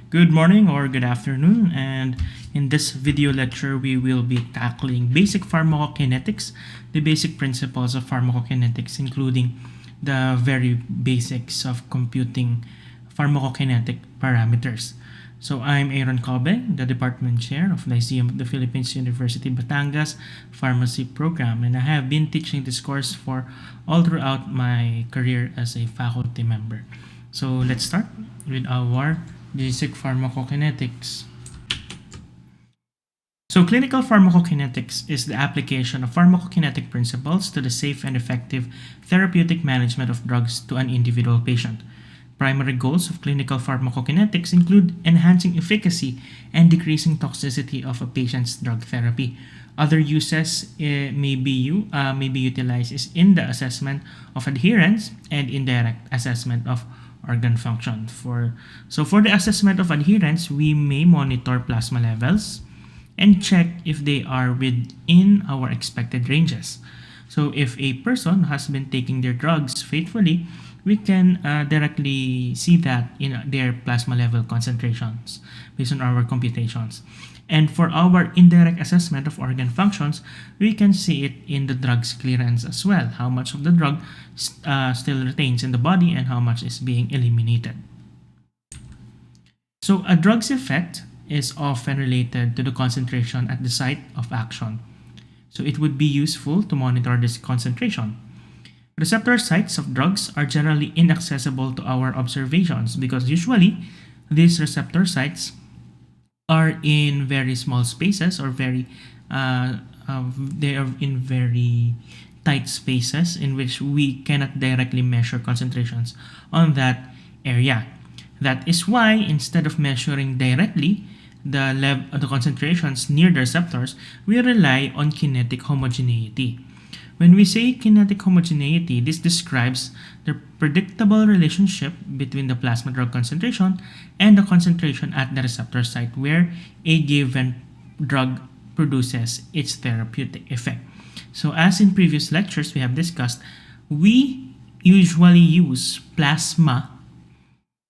Good morning or good afternoon, and in this video lecture we will be tackling basic pharmacokinetics, the basic principles of pharmacokinetics, including the very basics of computing pharmacokinetic parameters. So I'm Aaron Cobe, the Department Chair of Lyceum of the Philippines University Batangas Pharmacy Program, and I have been teaching this course for all throughout my career as a faculty member. So let's start with our basic pharmacokinetics. So clinical pharmacokinetics is the application of pharmacokinetic principles to the safe and effective therapeutic management of drugs to an individual patient. Primary goals of clinical pharmacokinetics include enhancing efficacy and decreasing toxicity of a patient's drug therapy. Other uses may be utilized is in the assessment of adherence and indirect assessment of organ function. For the assessment of adherence, we may monitor plasma levels and check if they are within our expected ranges. So if a person has been taking their drugs faithfully, we can directly see that in their plasma level concentrations based on our computations. And for our indirect assessment of organ functions, we can see it in the drug's clearance as well, how much of the drug still retains in the body and how much is being eliminated. So a drug's effect is often related to the concentration at the site of action. So it would be useful to monitor this concentration. Receptor sites of drugs are generally inaccessible to our observations because usually these receptor sites are in very small spaces or they are in very tight spaces in which we cannot directly measure concentrations on that area. That is why instead of measuring directly the concentrations near the receptors, we rely on kinetic homogeneity. When we say kinetic homogeneity, this describes the predictable relationship between the plasma drug concentration and the concentration at the receptor site where a given drug produces its therapeutic effect. So as in previous lectures we have discussed, we usually use plasma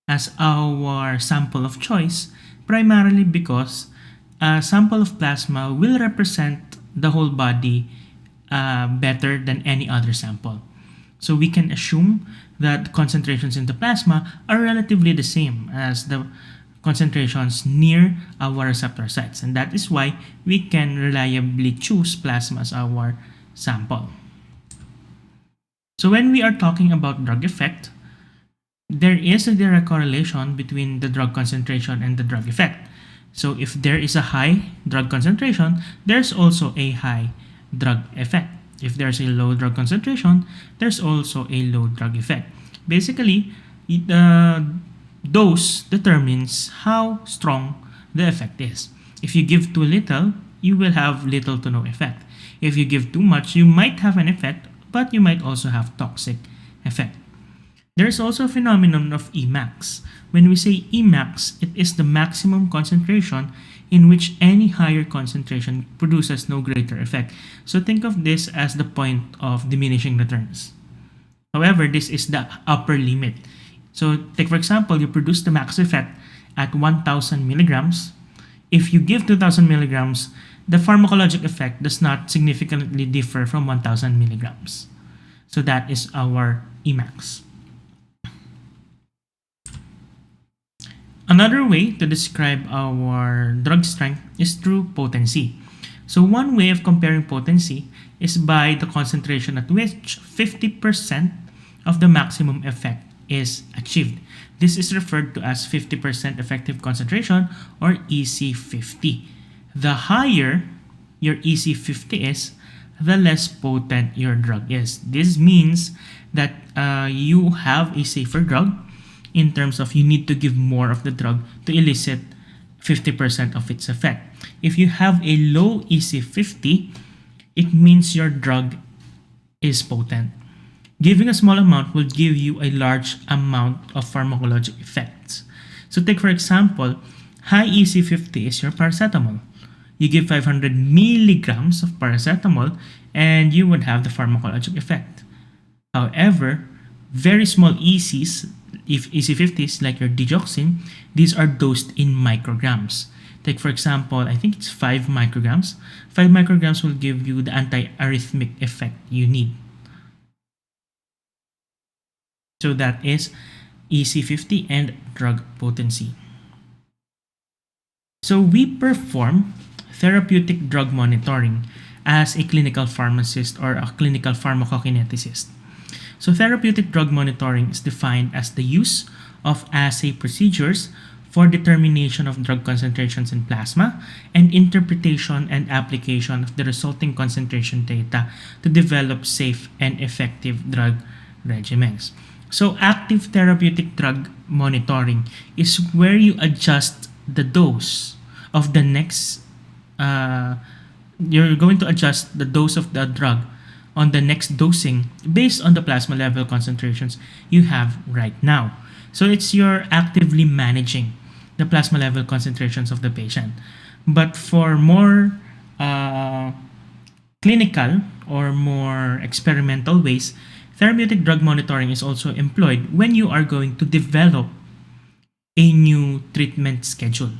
as our sample of choice primarily because a sample of plasma will represent the whole body better than any other sample. So we can assume that concentrations in the plasma are relatively the same as the concentrations near our receptor sites, and that is why we can reliably choose plasma as our sample. So when we are talking about drug effect, there is a direct correlation between the drug concentration and the drug effect. So if there is a high drug concentration, there's also a high drug effect. If there's a low drug concentration, there's also a low drug effect. Basically, the dose determines how strong the effect is. If you give too little, you will have little to no effect. If you give too much, you might have an effect, but you might also have toxic effect. There's also a phenomenon of Emax. When we say Emax, it is the maximum concentration in which any higher concentration produces no greater effect. So think of this as the point of diminishing returns. However, this is the upper limit. So take for example, you produce the max effect at 1000 milligrams. If you give 2000 milligrams, the pharmacologic effect does not significantly differ from 1000 milligrams. So that is our Emax. Another way to describe our drug strength is through potency. So one way of comparing potency is by the concentration at which 50% of the maximum effect is achieved. This is referred to as 50% effective concentration or EC50. The higher your EC50 is, the less potent your drug is. This means that you have a safer drug in terms of you need to give more of the drug to elicit 50% of its effect. If you have a low EC50, it means your drug is potent. Giving a small amount will give you a large amount of pharmacologic effects. So take for example, high EC50 is your paracetamol. You give 500 milligrams of paracetamol and you would have the pharmacologic effect. However, very small ECs if EC50s like your digoxin, these are dosed in micrograms. Take for example, I think it's 5 micrograms. 5 micrograms will give you the antiarrhythmic effect you need. So that is EC50 and drug potency. So we perform therapeutic drug monitoring as a clinical pharmacist or a clinical pharmacokineticist. So therapeutic drug monitoring is defined as the use of assay procedures for determination of drug concentrations in plasma and interpretation and application of the resulting concentration data to develop safe and effective drug regimens. So active therapeutic drug monitoring is where you adjust the dose of the next you're going to adjust the dose of the drug on the next dosing based on the plasma level concentrations you have right now. So it's you're actively managing the plasma level concentrations of the patient. But for more clinical or more experimental ways, therapeutic drug monitoring is also employed when you are going to develop a new treatment schedule.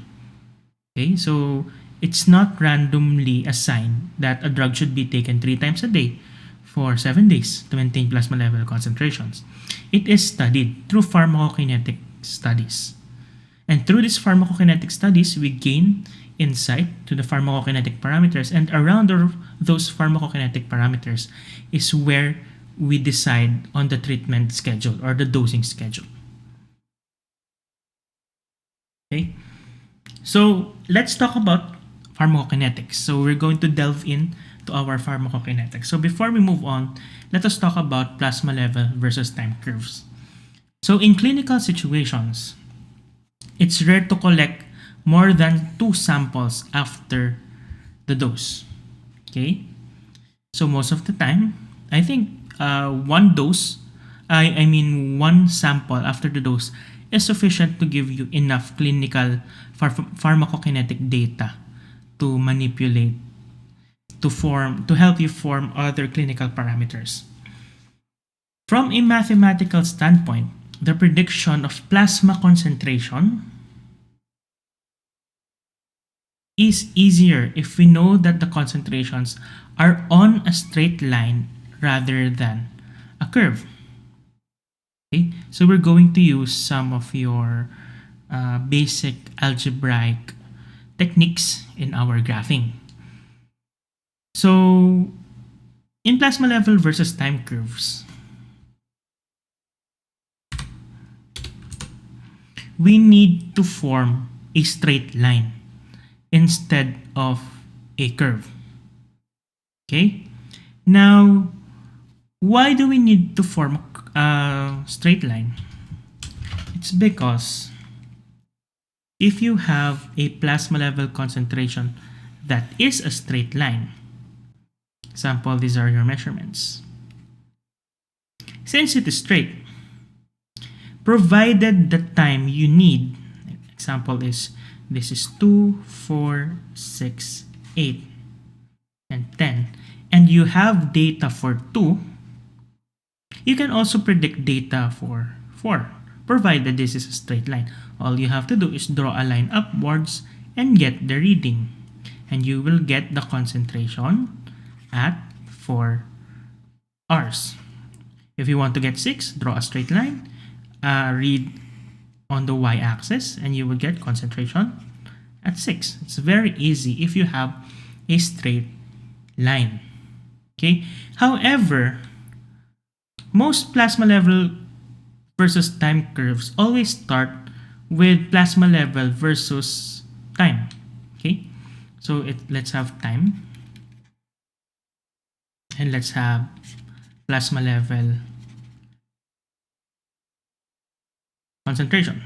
Okay, so it's not randomly assigned that a drug should be taken 3 times a day for 7 days to maintain plasma level concentrations. It is studied through pharmacokinetic studies. And through these pharmacokinetic studies, we gain insight to the pharmacokinetic parameters, and around those pharmacokinetic parameters is where we decide on the treatment schedule or the dosing schedule. Okay, so let's talk about pharmacokinetics. So we're going to delve in to our pharmacokinetics. So before we move on, let us talk about plasma level versus time curves. So in clinical situations, it's rare to collect more than 2 samples after the dose. Okay, so most of the time, I think one dose, I mean one sample after the dose is sufficient to give you enough clinical pharmacokinetic data to manipulate to help you form other clinical parameters. From a mathematical standpoint, the prediction of plasma concentration is easier if we know that the concentrations are on a straight line rather than a curve. Okay, so we're going to use some of your basic algebraic techniques in our graphing. So in plasma level versus time curves, we need to form a straight line instead of a curve. Okay, now why do we need to form a straight line? It's because if you have a plasma level concentration that is a straight line, example, these are your measurements. Since it is straight, provided the time you need, example is this is 2, 4, 6, 8, and 10, and you have data for 2, you can also predict data for 4, provided this is a straight line. All you have to do is draw a line upwards and get the reading, and you will get the concentration at 4 hours. If you want to get 6, draw a straight line, read on the y-axis, and you will get concentration at 6. It's very easy if you have a straight line. Okay. However, most plasma level versus time curves always start with plasma level versus time. Okay, so let's have time, and let's have plasma level concentration.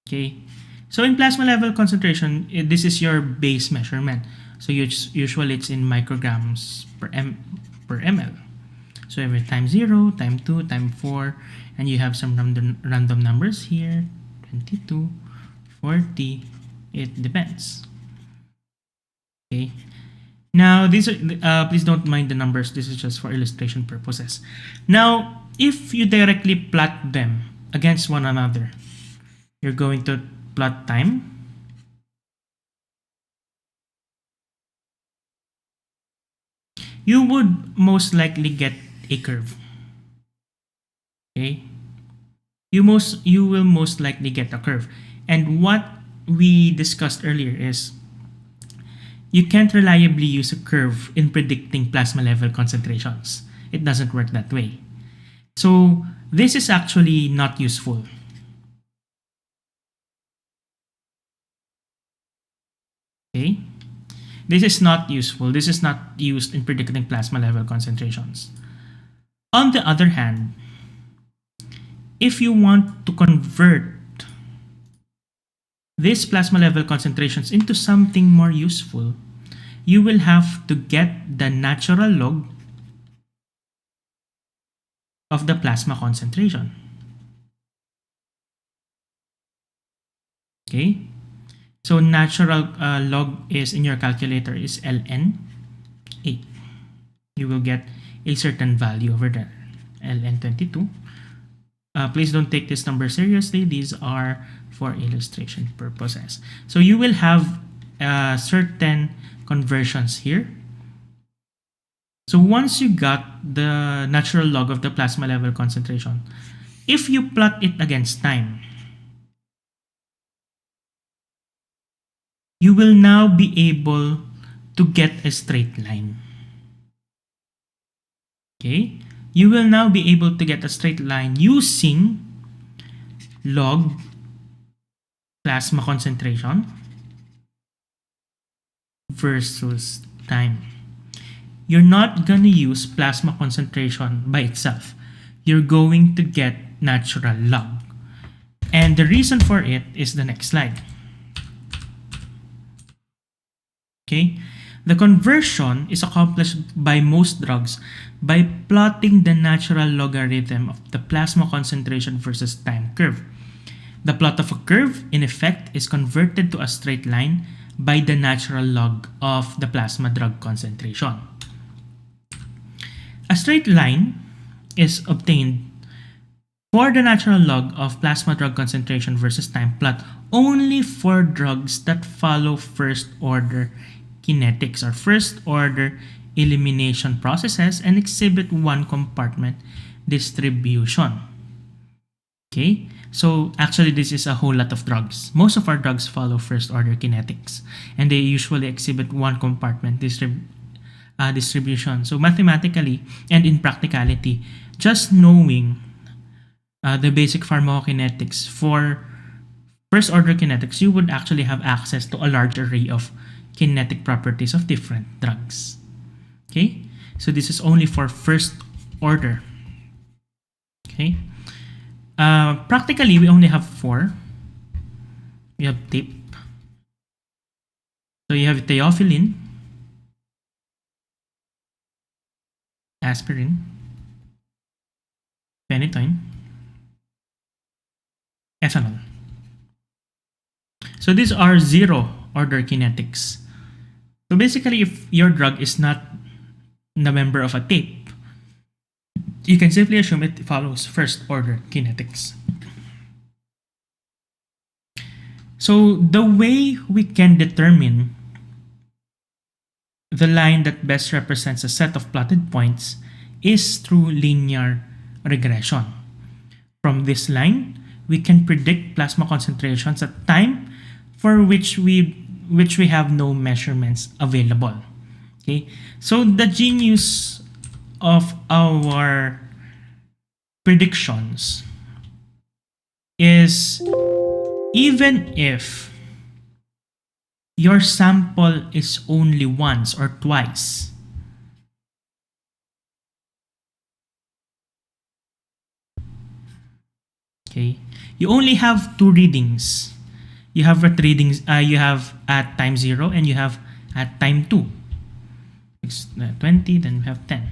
Okay, so in plasma level concentration, this is your base measurement. So usually it's in micrograms per ml. So every time 0, time 2, time 4, and you have some random numbers here, 22, 40, it depends. Okay. Now, these are, please don't mind the numbers. This is just for illustration purposes. Now, if you directly plot them against one another, you're going to plot time, you would most likely get a curve. Okay, you will most likely get a curve. And what we discussed earlier is you can't reliably use a curve in predicting plasma level concentrations. It doesn't work that way. So this is actually not useful. Okay, this is not useful. This is not used in predicting plasma level concentrations. On the other hand, if you want to convert these plasma level concentrations into something more useful, you will have to get the natural log of the plasma concentration. Okay, so natural log is in your calculator is ln 8. You will get a certain value over there, ln 22. Please don't take this number seriously. These are for illustration purposes. So you will have certain conversions here. So once you got the natural log of the plasma level concentration, if you plot it against time, you will now be able to get a straight line. Okay? You will now be able to get a straight line using log plasma concentration versus time. You're not going to use plasma concentration by itself. You're going to get natural log. And the reason for it is the next slide. Okay? The conversion is accomplished by most drugs by plotting the natural logarithm of the plasma concentration versus time curve. The plot of a curve, in effect, is converted to a straight line by the natural log of the plasma drug concentration. A straight line is obtained for the natural log of plasma drug concentration versus time plot only for drugs that follow first order kinetics or first order elimination processes and exhibit one compartment distribution. Okay, so actually this is a whole lot of drugs. Most of our drugs follow first order kinetics and they usually exhibit one compartment distribution. So mathematically and in practicality, just knowing the basic pharmacokinetics for first order kinetics, you would actually have access to a large array of kinetic properties of different drugs. Okay, so this is only for first order. Okay, practically we only have 4. We have tape. So you have theophylline, aspirin, phenytoin, ethanol. So these are zero order kinetics. So basically, if your drug is not a member of a tape, you can simply assume it follows first order kinetics. So the way we can determine the line that best represents a set of plotted points is through linear regression. From this line, we can predict plasma concentrations at time for which we have no measurements available. Okay, so the genius of our predictions is even if your sample is only once or twice, okay, you only have 2 readings. You have at readings. You have at time 0 and you have at time 2. It's 20, then we have 10.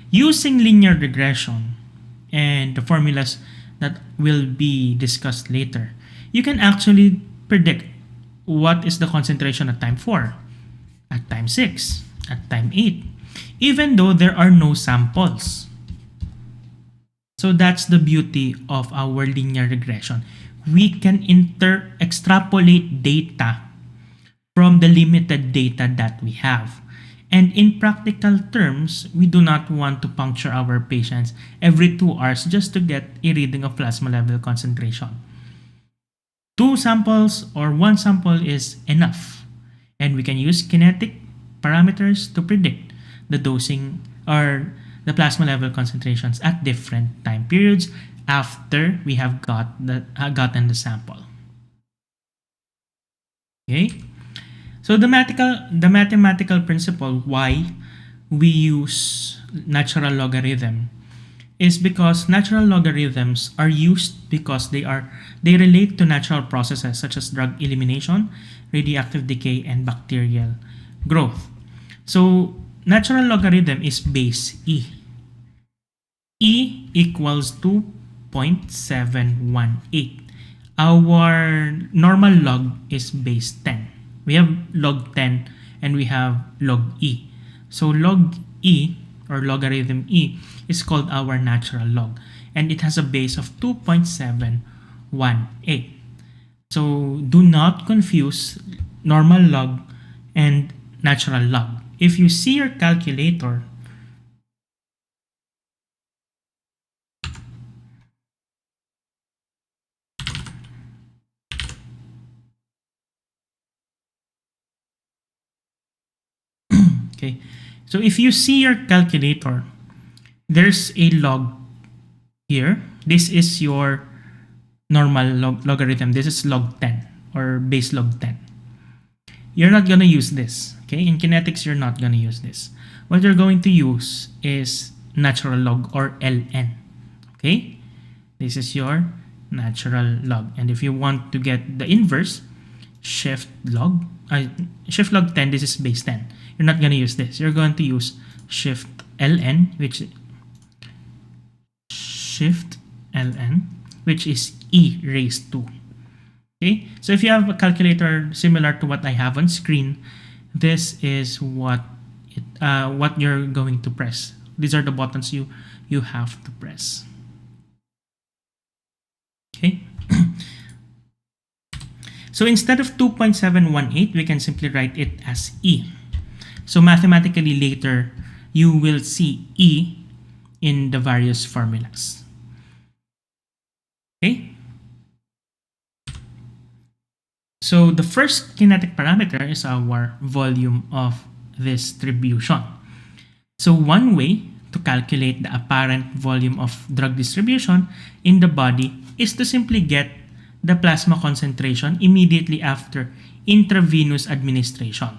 Using linear regression and the formulas that will be discussed later, you can actually predict what is the concentration at time 4, at time 6, at time 8, even though there are no samples. So that's the beauty of our linear regression. We can extrapolate data from the limited data that we have. And in practical terms, we do not want to puncture our patients every 2 hours just to get a reading of plasma level concentration. 2 samples or 1 sample is enough. And we can use kinetic parameters to predict the dosing or the plasma level concentrations at different time periods after we have gotten the sample. Okay? So the mathematical principle why we use natural logarithm is because natural logarithms are used because they relate to natural processes such as drug elimination, radioactive decay, and bacterial growth. So natural logarithm is base e. E equals 2.718. Our normal log is base 10. We have log 10 and we have log e. So log e or logarithm e is called our natural log, and it has a base of 2.718. So do not confuse normal log and natural log. If you see your calculator, okay, so if you see your calculator, there's a log here. This is your normal logarithm. This is log 10 or base log 10. You're not gonna use this, okay? In kinetics, you're not gonna use this. What you're going to use is natural log or ln, okay? This is your natural log. And if you want to get the inverse, shift log 10, this is base 10. You're not gonna use this. You're going to use shift ln, which is e raised to. Okay, so if you have a calculator similar to what I have on screen, this is what you're going to press. These are the buttons you have to press. Okay. So instead of 2.718, we can simply write it as e. So mathematically later, you will see e in the various formulas. Okay. So the first kinetic parameter is our volume of distribution. So one way to calculate the apparent volume of drug distribution in the body is to simply get the plasma concentration immediately after intravenous administration,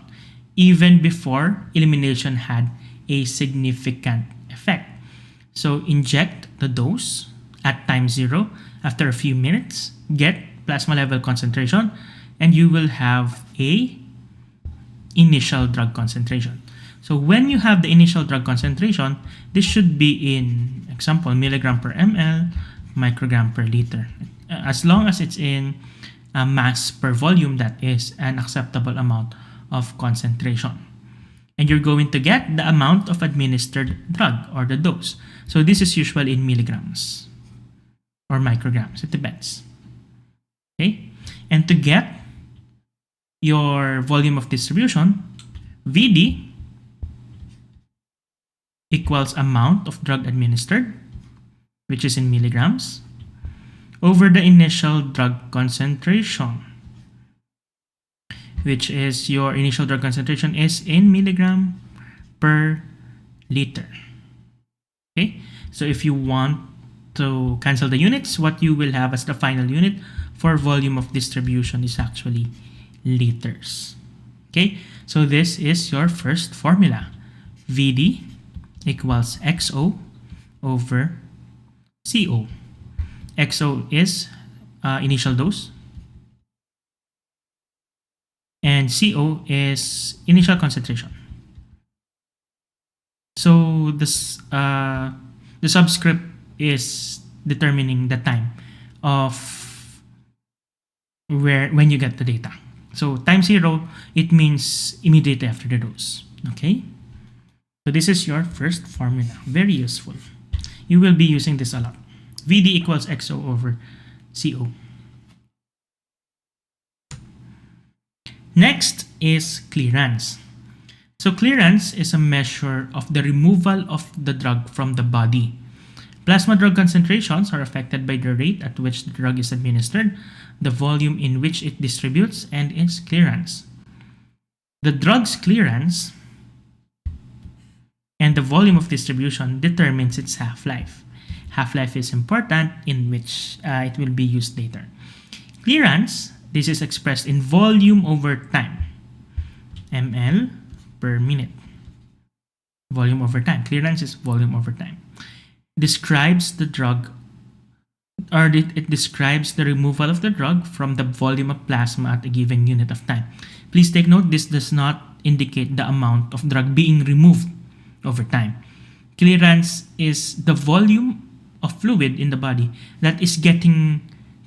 even before elimination had a significant effect. So inject the dose at time 0 after a few minutes, get plasma level concentration, and you will have a initial drug concentration. So when you have the initial drug concentration, this should be in example milligram per ml, microgram per liter. As long as it's in mass per volume, that is an acceptable amount of concentration. And you're going to get the amount of administered drug or the dose. So this is usually in milligrams or micrograms, it depends. Okay, and to get your volume of distribution, VD equals amount of drug administered, which is in milligrams, over the initial drug concentration, which is your initial drug concentration is in milligram per liter. Okay, so if you want to cancel the units, what you will have as the final unit for volume of distribution is actually liters. Okay, so this is your first formula. VD equals XO over CO. XO is initial dose, and CO is initial concentration. So this the subscript is determining the time of when you get the data. So time 0, it means immediately after the dose. Okay, so this is your first formula. Very useful. You will be using this a lot. Vd equals XO over CO. Next is clearance. So clearance is a measure of the removal of the drug from the body. Plasma drug concentrations are affected by the rate at which the drug is administered, the volume in which it distributes, and its clearance. The drug's clearance and the volume of distribution determines its half-life. Half-life is important, in which it will be used later. Clearance, this is expressed in volume over time, ml per minute. Volume over time. Clearance is volume over time. Describes the drug, or it describes the removal of the drug from the volume of plasma at a given unit of time. Please take note, this does not indicate the amount of drug being removed over time. Clearance is the volume of fluid in the body that is getting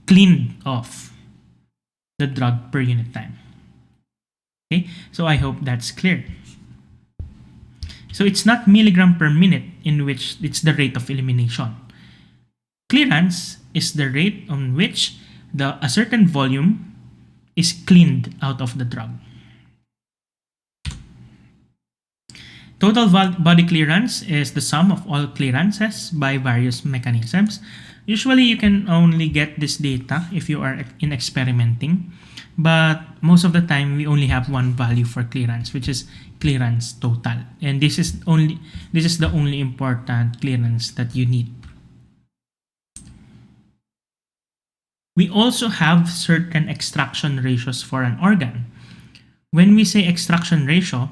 cleaned off the drug per unit time. Okay, so I hope that's clear. So it's not milligram per minute, in which it's the rate of elimination. Clearance is the rate on which a certain volume is cleaned out of the drug. Total body clearance is the sum of all clearances by various mechanisms. Usually you can only get this data if you are in experimenting, but most of the time we only have one value for clearance, which is clearance total, and this is the only important clearance that you need. We also have certain extraction ratios for an organ. When we say extraction ratio,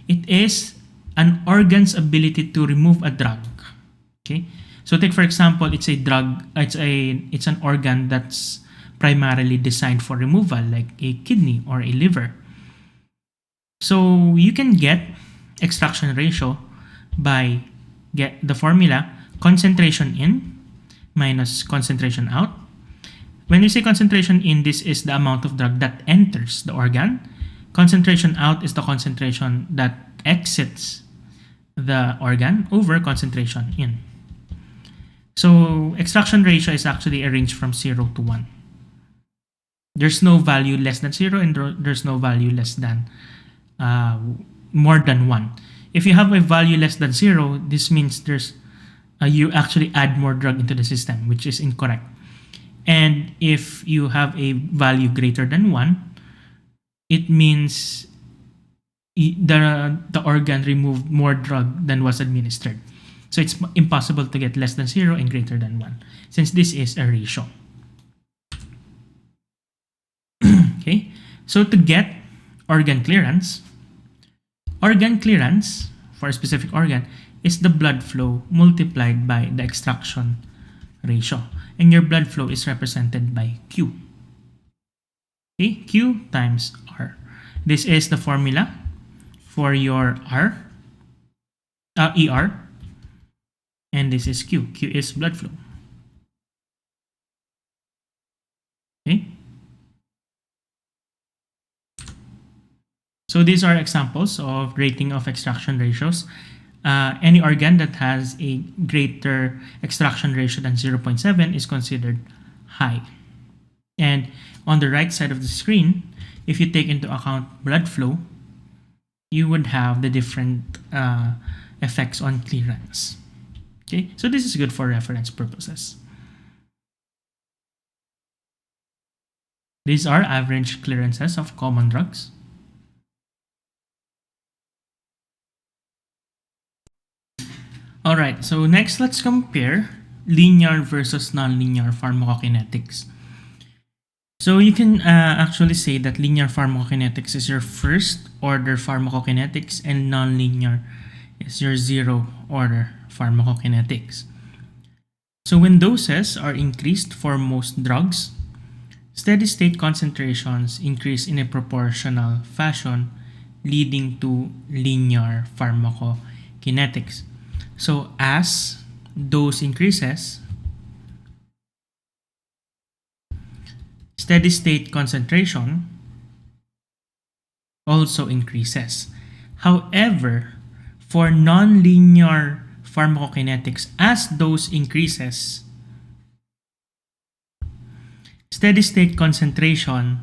it is an organ's ability to remove a drug. Okay, so take for example, it's an organ that's primarily designed for removal, like a kidney or a liver. So you can get extraction ratio by the formula concentration in minus concentration out. When we say concentration in, this is the amount of drug that enters the organ. Concentration out is the concentration that exits the organ over concentration in. So extraction ratio is actually a range from 0 to 1. There's no value less than 0, and there's no value less than more than 1. If you have a value less than 0, this means you actually add more drug into the system, which is incorrect. And if you have a value greater than 1, it means the organ removed more drug than was administered. So it's impossible to get less than 0 and greater than 1, since this is a ratio. Okay, so to get organ clearance for a specific organ is the blood flow multiplied by the extraction ratio. And your blood flow is represented by Q. Okay, Q times R. This is the formula for your ER. And this is Q. Q is blood flow. Okay. So these are examples of rating of extraction ratios. Any organ that has a greater extraction ratio than 0.7 is considered high. And on the right side of the screen, if you take into account blood flow, you would have the different effects on clearance. Okay, so this is good for reference purposes. These are average clearances of common drugs. All right, so next let's compare linear versus nonlinear pharmacokinetics. So you can actually say that linear pharmacokinetics is your first order pharmacokinetics and nonlinear is your zero order pharmacokinetics. So when doses are increased for most drugs, steady state concentrations increase in a proportional fashion, leading to linear pharmacokinetics. So as dose increases, steady state concentration also increases. However, for nonlinear pharmacokinetics, as dose increases, steady state concentration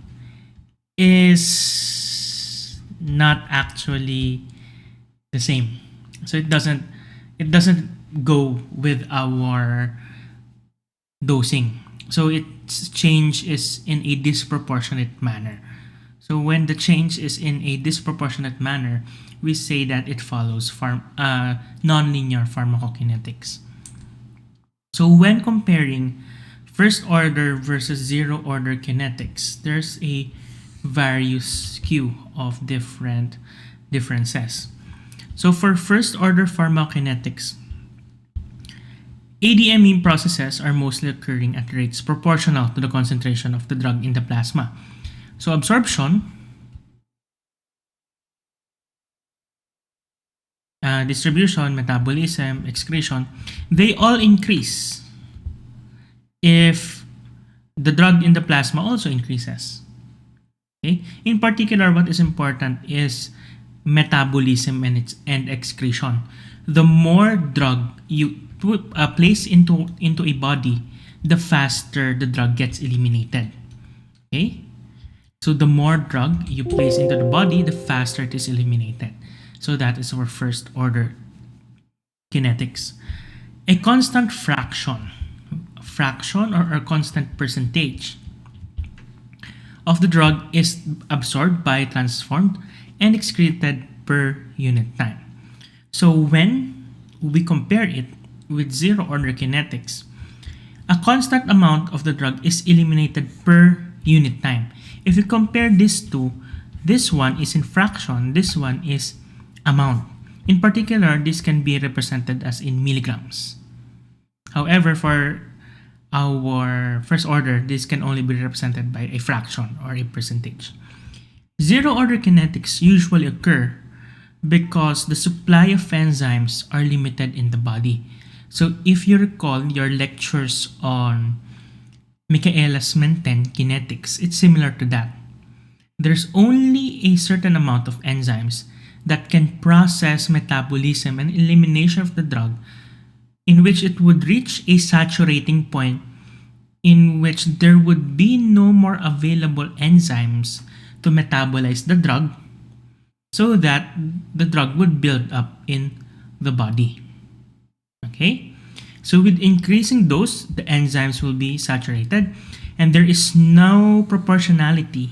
is not actually the same. So it doesn't go with our dosing. So its change is in a disproportionate manner. So when the change is in a disproportionate manner, we say that it follows nonlinear pharmacokinetics. So when comparing first order versus zero order kinetics, there's a various skew of different differences. So for first order pharmacokinetics, ADME processes are mostly occurring at rates proportional to the concentration of the drug in the plasma. So absorption, distribution, metabolism, excretion, they all increase if the drug in the plasma also increases. Okay? In particular, what is important is metabolism and excretion. The more drug you place into a body, the faster the drug gets eliminated. Okay? So the more drug you place into the body, the faster it is eliminated. So that is our first order kinetics. A constant fraction or a constant percentage of the drug is absorbed by transformed and excreted per unit time. So when we compare it with zero order kinetics, a constant amount of the drug is eliminated per unit time. If you compare these two, this one is in fraction, this one is amount. In particular, this can be represented as in milligrams. However, for our first order, this can only be represented by a fraction or a percentage. Zero order kinetics usually occur because the supply of enzymes are limited in the body. So if you recall your lectures on Michaelis-Menten kinetics, it's similar to that. There's only a certain amount of enzymes that can process metabolism and elimination of the drug, in which it would reach a saturating point in which there would be no more available enzymes to metabolize the drug, so that the drug would build up in the body. Okay? So with increasing dose, the enzymes will be saturated, and there is no proportionality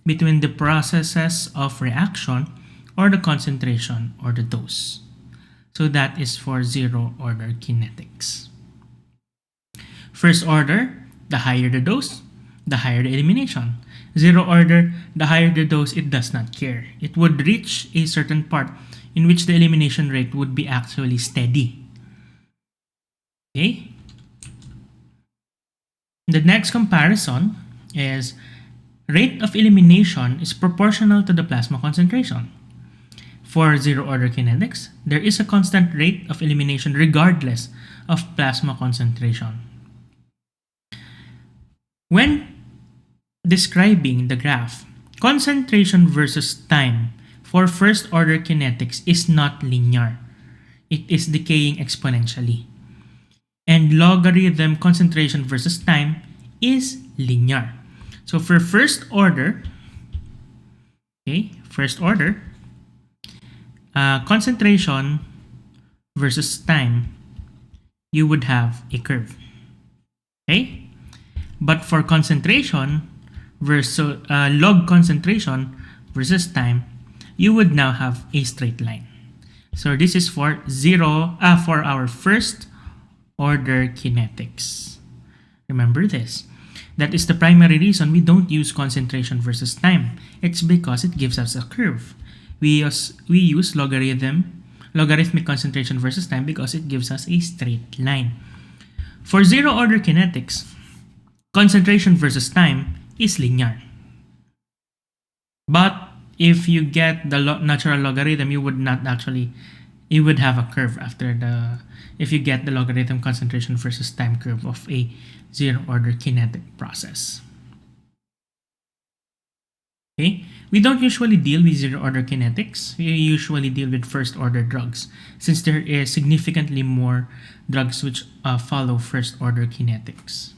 between the processes of reaction or the concentration or the dose. So that is for zero order kinetics. First order, the higher the dose, the higher the elimination. Zero order, the higher the dose, it does not care. It would reach a certain part in which the elimination rate would be actually steady. Okay? The next comparison is rate of elimination is proportional to the plasma concentration. For zero order kinetics, there is a constant rate of elimination regardless of plasma concentration. When describing the graph, concentration versus time for first order kinetics is not linear. It is decaying exponentially. And logarithm concentration versus time is linear. So for first order, concentration versus time, you would have a curve. Okay? But for concentration versus log concentration versus time, you would now have a straight line. So this is for for our first order kinetics. Remember this. That is the primary reason we don't use concentration versus time. It's because it gives us a curve. We use logarithmic concentration versus time because it gives us a straight line. For zero order kinetics, concentration versus time is linear. But if you get the natural logarithm, you would have a curve if you get the logarithm concentration versus time curve of a zero order kinetic process. Okay, we don't usually deal with zero order kinetics. We usually deal with first order drugs, since there is significantly more drugs which follow first order kinetics.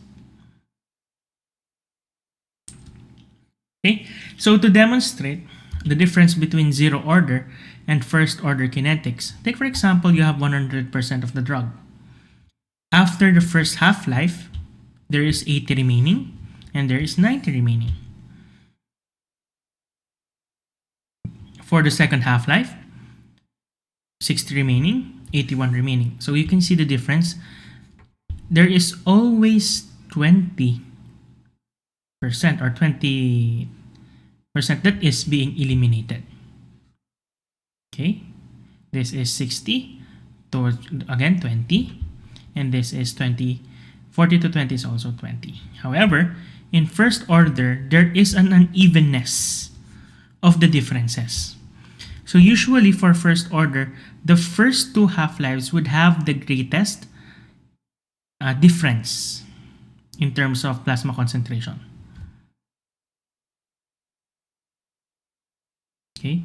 Okay, so to demonstrate the difference between zero order and first order kinetics, take for example you have 100% of the drug. After the first half-life, there is 80 remaining and there is 90 remaining. For the second half-life, 60 remaining, 81 remaining. So you can see the difference. There is always 20% or 20% that is being eliminated. Okay, this is 60 to again 20, and this is 20. 40 to 20 is also 20. However, in first order, there is an unevenness of the differences. So usually for first order, the first two half-lives would have the greatest difference in terms of plasma concentration. Okay,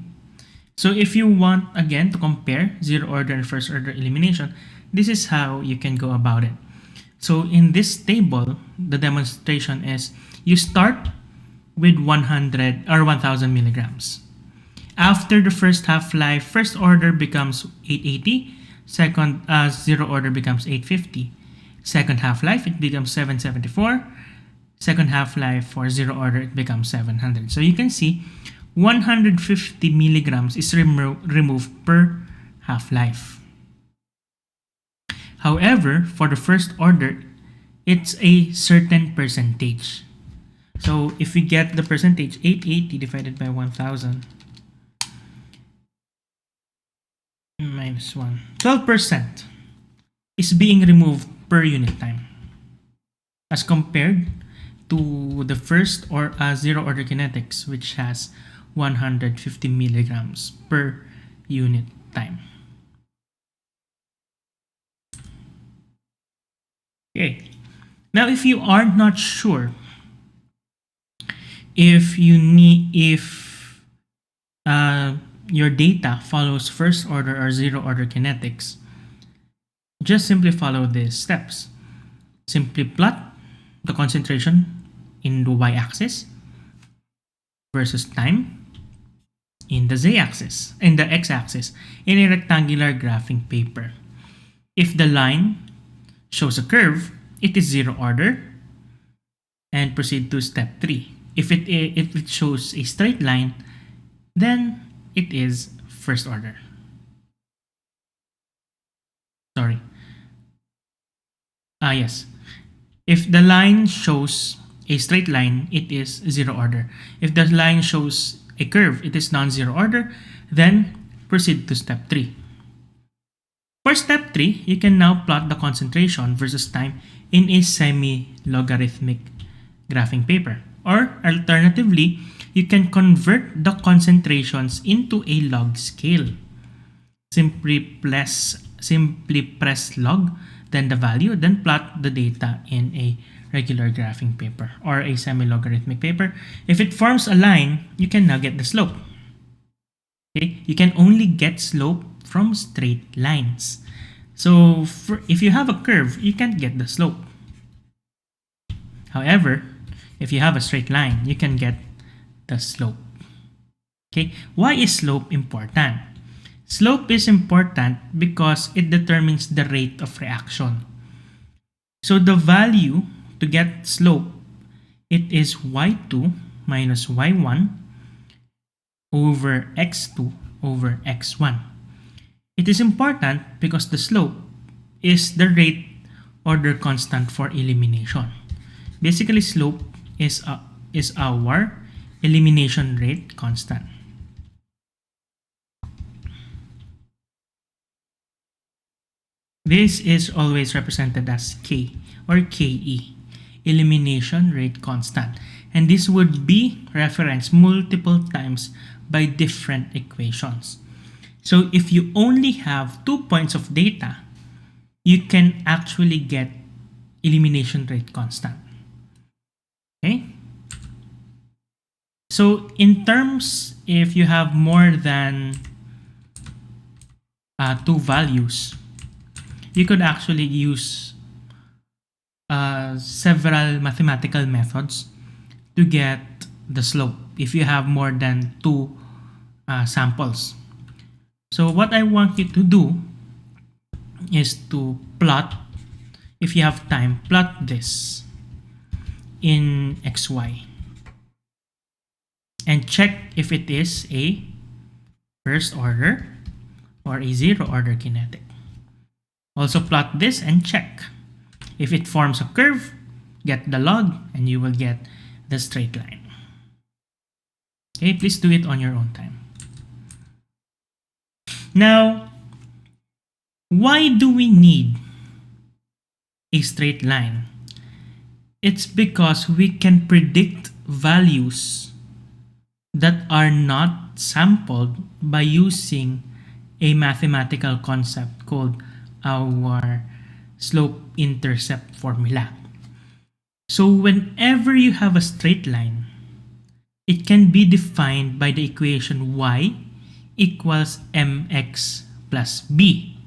so if you want again to compare zero order and first order elimination, this is how you can go about it. So in this table, the demonstration is you start with 100 or 1000 milligrams. After the first half-life, first order becomes 880, second zero order becomes 850. Second half-life, it becomes 774. Second half-life for zero order, it becomes 700. So you can see 150 milligrams is removed per half-life. However, for the first order, it's a certain percentage. So if we get the percentage, 880 divided by 1000 minus 1, 12% is being removed per unit time, as compared to the first or zero order kinetics, which has 150 milligrams per unit time. Okay, now if you are not sure if your data follows first order or zero order kinetics, just simply follow these steps. Simply plot the concentration in the y-axis versus time in the z-axis, in the x-axis, in a rectangular graphing paper. If the line shows a curve, it is zero order, and proceed to step 3. If it shows a straight line, then it is first order. Sorry. Yes. If the line shows a straight line, it is zero order. If the line shows a curve, it is non-zero order. Then proceed to step 3. For step 3, you can now plot the concentration versus time in a semi-logarithmic graphing paper. Or alternatively, you can convert the concentrations into a log scale. Simply press log, then the value, then plot the data in a regular graphing paper or a semi-logarithmic paper. If it forms a line, you can now get the slope. Okay, you can only get slope from straight lines. So if you have a curve, you can't get the slope. However, if you have a straight line, you can get the slope. Okay, why is slope important? Slope is important because it determines the rate of reaction. So the value to get slope, it is y2 minus y1 over x2 over x1. It is important because the slope is the rate order constant for elimination. Basically, slope is our elimination rate constant. This is always represented as K or KE, elimination rate constant. And this would be referenced multiple times by different equations. So if you only have 2 points of data, you can actually get elimination rate constant. Okay? So in terms, if you have more than 2 values, you could actually use several mathematical methods to get the slope if you have more than two samples. So what I want you to do is to plot, if you have time, plot this in XY and check if it is a first order or a zero order kinetic. Also plot this and check. If it forms a curve, get the log and you will get the straight line. Okay, please do it on your own time. Now, why do we need a straight line? It's because we can predict values that are not sampled by using a mathematical concept called our SlopeIntercept formula. So whenever you have a straight line, it can be defined by the equation y equals mx plus b,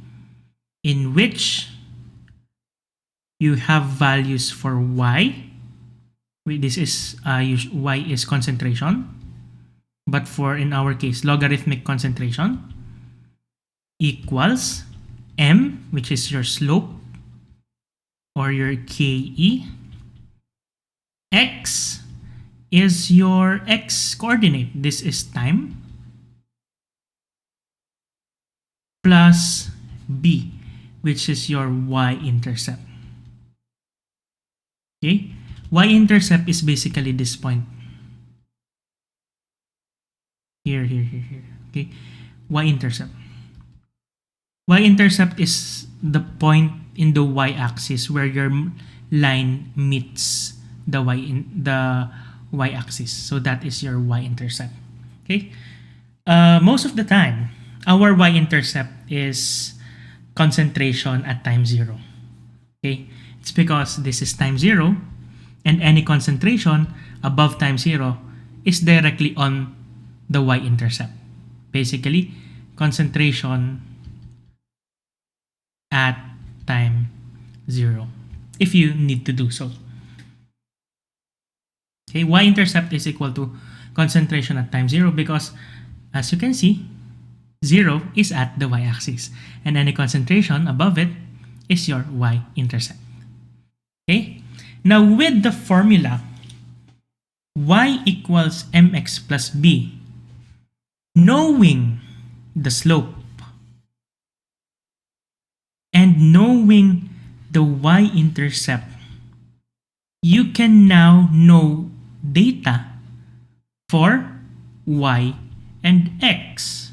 in which you have values for y. This is y is concentration, but for in our case logarithmic concentration, equals m, which is your slope or your Ke. X is your x coordinate. This is time, plus b, which is your y-intercept. Okay, y-intercept is basically this point. Here. Okay, y-intercept. Y-intercept is the point in the y-axis where your line meets the y-axis. So that is your y-intercept. Okay. Most of the time, our y-intercept is concentration at time 0. Okay. It's because this is time 0, and any concentration above time 0 is directly on the y-intercept. Basically, concentration at time 0, if you need to do so. Okay, y-intercept is equal to concentration at time 0 because, as you can see, 0 is at the y-axis, and any concentration above it is your y-intercept. Okay, now with the formula y equals mx plus b, knowing the slope and knowing the y-intercept, you can now know data for y and x.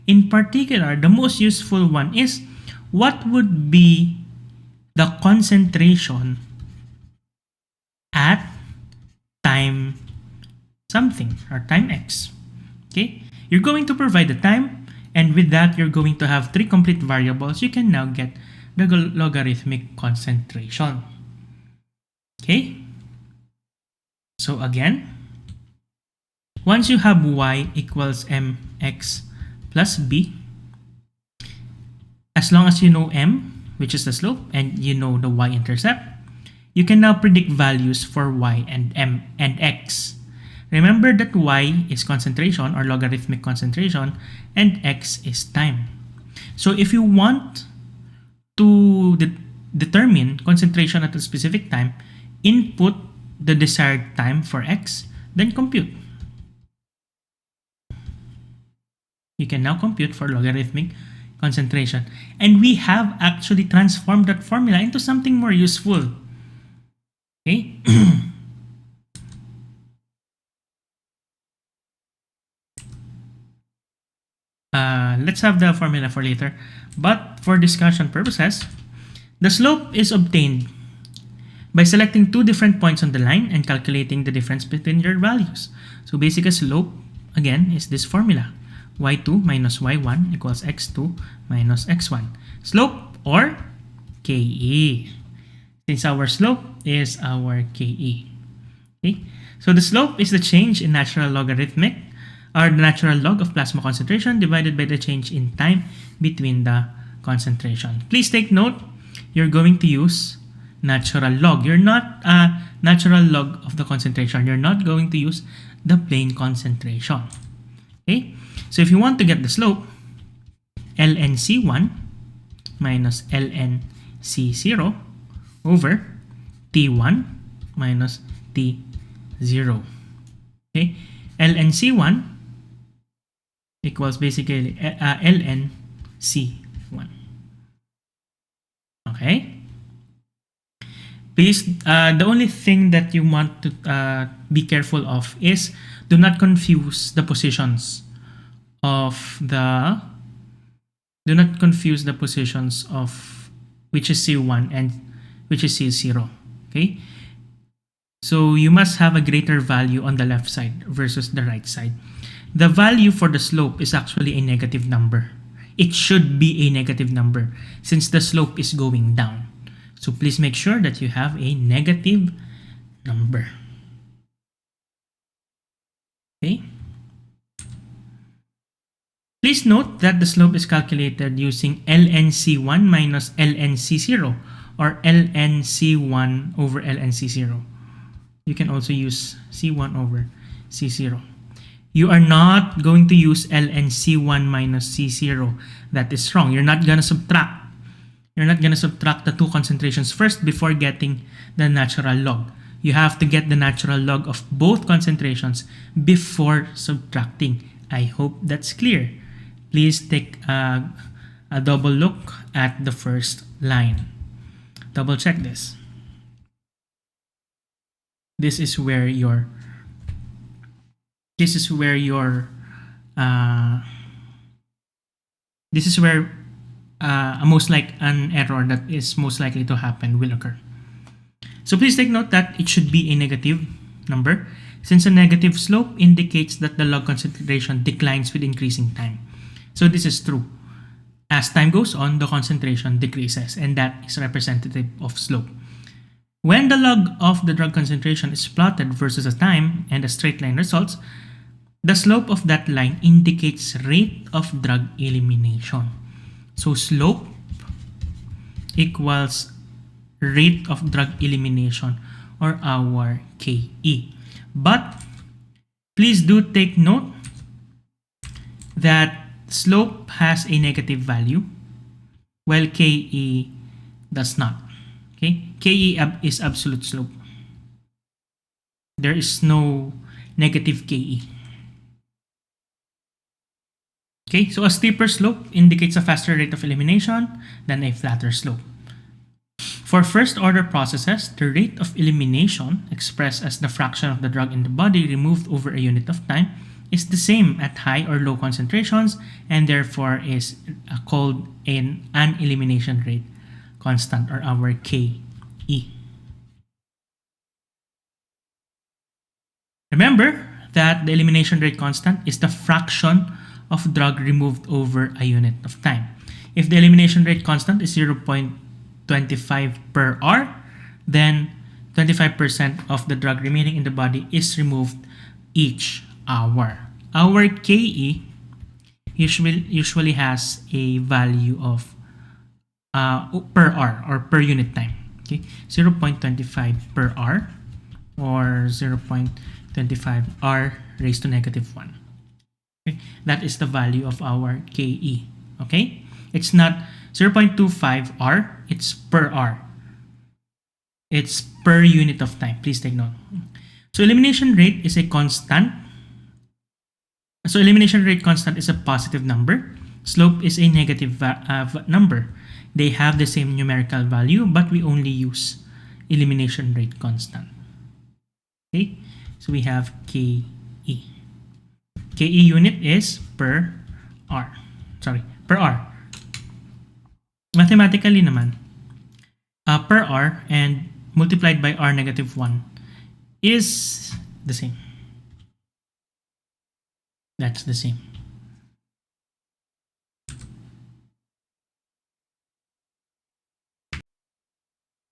In particular, the most useful one is what would be the concentration at time something or time x. Okay, you're going to provide the time, and with that you're going to have 3 complete variables. You can now get the logarithmic concentration. Okay, so again, once you have y equals mx plus b, as long as you know m, which is the slope, and you know the y-intercept, you can now predict values for y and m and x. Remember that y is concentration or logarithmic concentration and x is time. So if you want to determine concentration at a specific time, input the desired time for x, then compute. You can now compute for logarithmic concentration. And we have actually transformed that formula into something more useful. Okay. Let's have the formula for later. But for discussion purposes, the slope is obtained by selecting 2 different points on the line and calculating the difference between your values. So basic slope, again, is this formula. y2 minus y1 equals x2 minus x1. Slope or Ke. Since our slope is our Ke. Okay? So the slope is the change in natural logarithmic, or the natural log of plasma concentration divided by the change in time between the concentration. Please take note, you're going to use natural log. You're not a natural log of the concentration. You're not going to use the plane concentration. Okay, so if you want to get the slope, ln c1 minus ln c0 over t1 minus t0. Okay, ln c1 equals basically ln c1. Okay, please, the only thing that you want to be careful of is do not confuse the positions of the which is C1 and which is C0. Okay, so you must have a greater value on the left side versus the right side. The value for the slope is actually a negative number. It should be a negative number since the slope is going down. So please make sure that you have a negative number. Okay. Please note that the slope is calculated using ln c1 minus ln c0 or ln c1 over ln c0. You can also use c1 over c0. You are not going to use ln c1 minus c0. That is wrong. You're not going to subtract. You're not going to subtract the two concentrations first before getting the natural log. You have to get the natural log of both concentrations before subtracting. I hope that's clear. Please take a double look at the first line. Double check this. This is where your most like an error that is most likely to happen will occur. So please take note that it should be a negative number since a negative slope indicates that the log concentration declines with increasing time. So this is true. As time goes on, the concentration decreases, and that is representative of slope. When the log of the drug concentration is plotted versus a time and a straight line results, the slope of that line indicates rate of drug elimination. So slope equals rate of drug elimination, or our KE. But please do take note that slope has a negative value while KE does not. Okay, KE is absolute slope. There is no negative KE. Okay, so a steeper slope indicates a faster rate of elimination than a flatter slope. For first order processes, the rate of elimination, expressed as the fraction of the drug in the body removed over a unit of time, is the same at high or low concentrations and therefore is called an elimination rate constant, or our KE. Remember that the elimination rate constant is the fraction of drug removed over a unit of time. If the elimination rate constant is 0.25 per hour, then 25% of the drug remaining in the body is removed each hour. Our KE usually has a value of per hour or per unit time. Okay, 0.25 per hour or 0.25 r raised to negative 1. Okay, that is the value of our KE. Okay, it's not 0.25 r, it's per hour. It's per unit of time. Please take note. So elimination rate is a constant. So elimination rate constant is a positive number. Slope is a negative number. They have the same numerical value, but we only use elimination rate constant. Okay, so we have KE. KE unit is per hour. Sorry, per hour. Mathematically naman, per hour and multiplied by r negative 1 is the same. That's the same.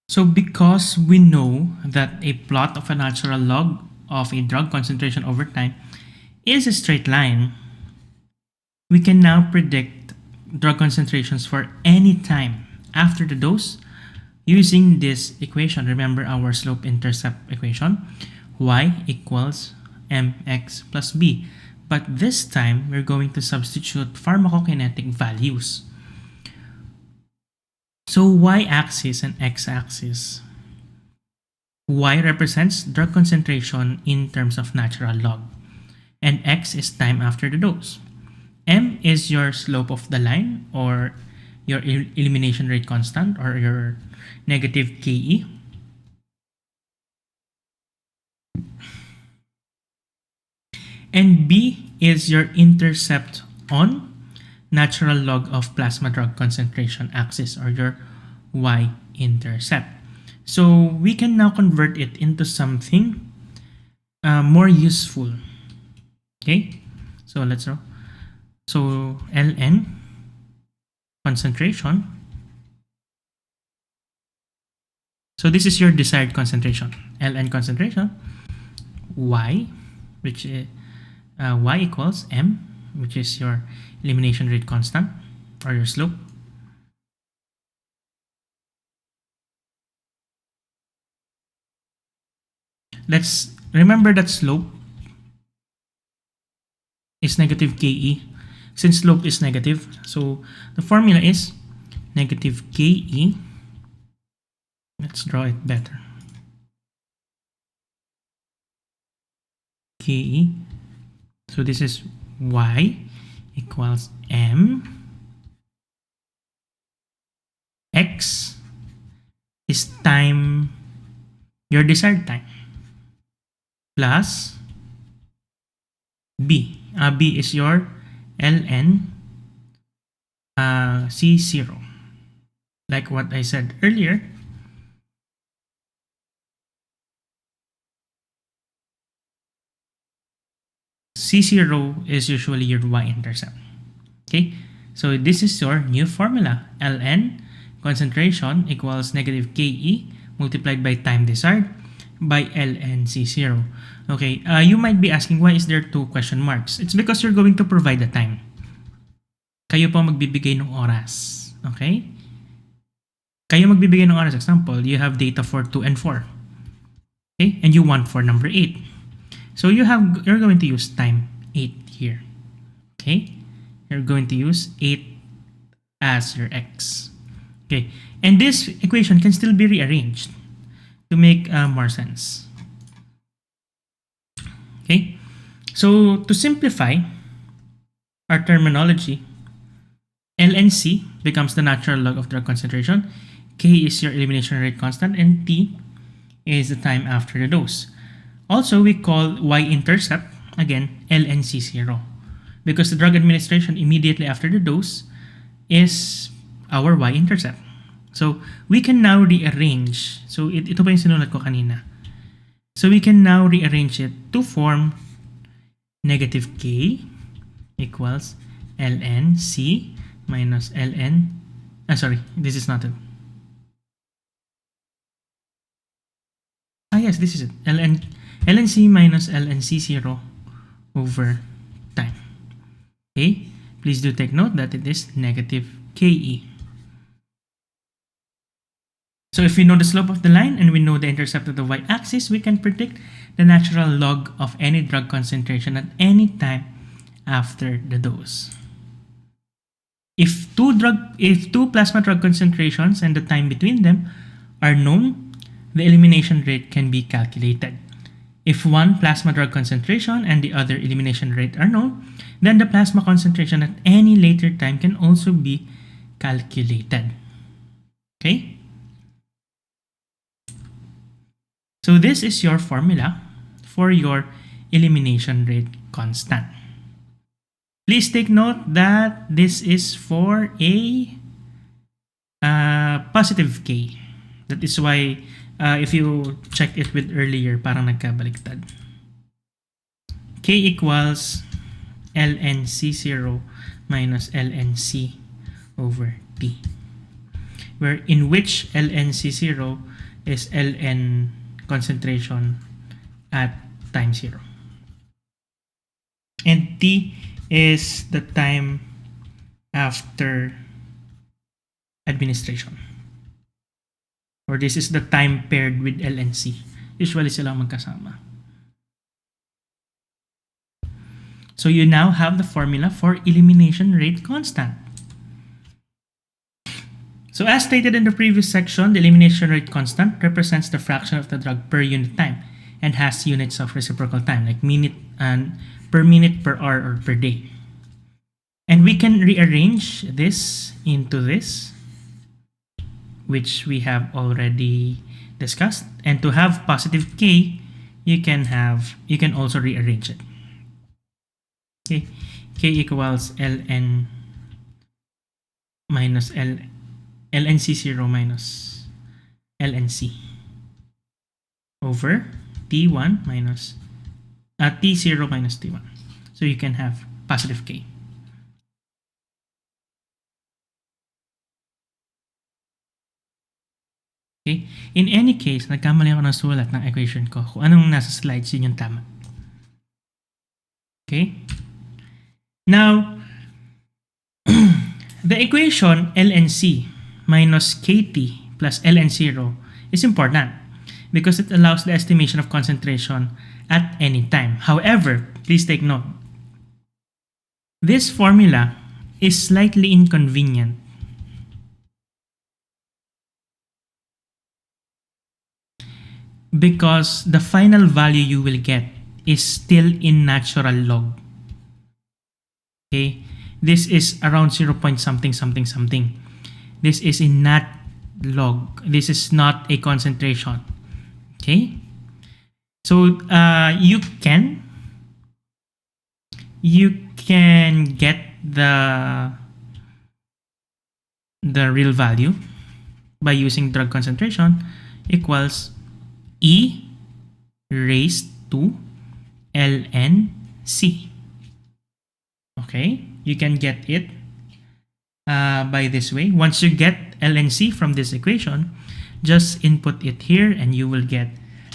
So because we know that a plot of a natural log of a drug concentration over time is a straight line, we can now predict drug concentrations for any time after the dose using this equation. Remember our slope-intercept equation, y equals mx plus b. But this time, we're going to substitute pharmacokinetic values. So y-axis and x-axis. Y represents drug concentration in terms of natural log, and x is time after the dose. M is your slope of the line, or your elimination rate constant, or your negative Ke. And B is your intercept on natural log of plasma drug concentration axis, or your y-intercept. So we can now convert it into something more useful. Okay, so let's draw. So ln concentration. So this is your desired concentration. ln concentration, y, which is y equals m, which is your elimination rate constant, or your slope. Let's remember that slope is negative Ke. Since slope is negative, so the formula is negative Ke. Let's draw it better. Ke. So this is y equals m. X is time, your desired time, plus b. B is your ln C0. Like what I said earlier, C0 is usually your y-intercept. Okay, so this is your new formula. ln concentration equals negative Ke multiplied by time desired by ln C0. Okay, you might be asking, why is there two question marks? It's because you're going to provide the time. Kayo po magbibigay ng oras. Okay? Kayo magbibigay ng oras. Example, you have data for 2 and 4. Okay? And you want for number 8. So you're going to use time 8 here. Okay? You're going to use 8 as your x. Okay? And this equation can still be rearranged to make more sense. Okay? So to simplify our terminology, lnc becomes the natural log of drug concentration, K is your elimination rate constant, and T is the time after the dose. Also, we call y-intercept, again, lnc0, because the drug administration immediately after the dose is our y-intercept. So we can now rearrange. So ito pa yung sinulat ko kanina. So we can now rearrange it to form negative K equals ln C minus ln, sorry, this is not it. Yes, this is it. ln C minus ln C0 over time. Okay, please do take note that it is negative Ke. So if we know the slope of the line and we know the intercept of the y-axis, we can predict the natural log of any drug concentration at any time after the dose. If two plasma drug concentrations and the time between them are known, the elimination rate can be calculated. If one plasma drug concentration and the other elimination rate are known, then the plasma concentration at any later time can also be calculated. Okay? So this is your formula for your elimination rate constant. Please take note that this is for a positive K. That is why if you check it with earlier, parang nagkabaliktad. K equals ln C0 minus ln C over T, where in which ln C0 is ln concentration at time 0. And T is the time after administration. Or this is the time paired with LNC. Usually sila magkasama. So you now have the formula for elimination rate constant. So as stated in the previous section, the elimination rate constant represents the fraction of the drug per unit time and has units of reciprocal time, like minute, per hour, or per day. And we can rearrange this into this, which we have already discussed. And to have positive k, you can also rearrange it. Okay, k equals ln minus ln c0 minus ln c over t1 minus t0 minus t1. So you can have positive k. Okay? In any case, nagkamali ako ng sulat ng equation ko. Kung anong nasa slides, yun yung tama. Okay? Now, the equation lnc minus kt plus ln0 is important because it allows the estimation of concentration at any time. However, please take note, this formula is slightly inconvenient because the final value you will get is still in natural log. Okay, this is around 0 point something something something. This is in nat log. This is not a concentration. Okay, so you can get the real value by using drug concentration equals E raised to ln c. Okay, you can get it by this way. Once you get ln c from this equation, just input it here and you will get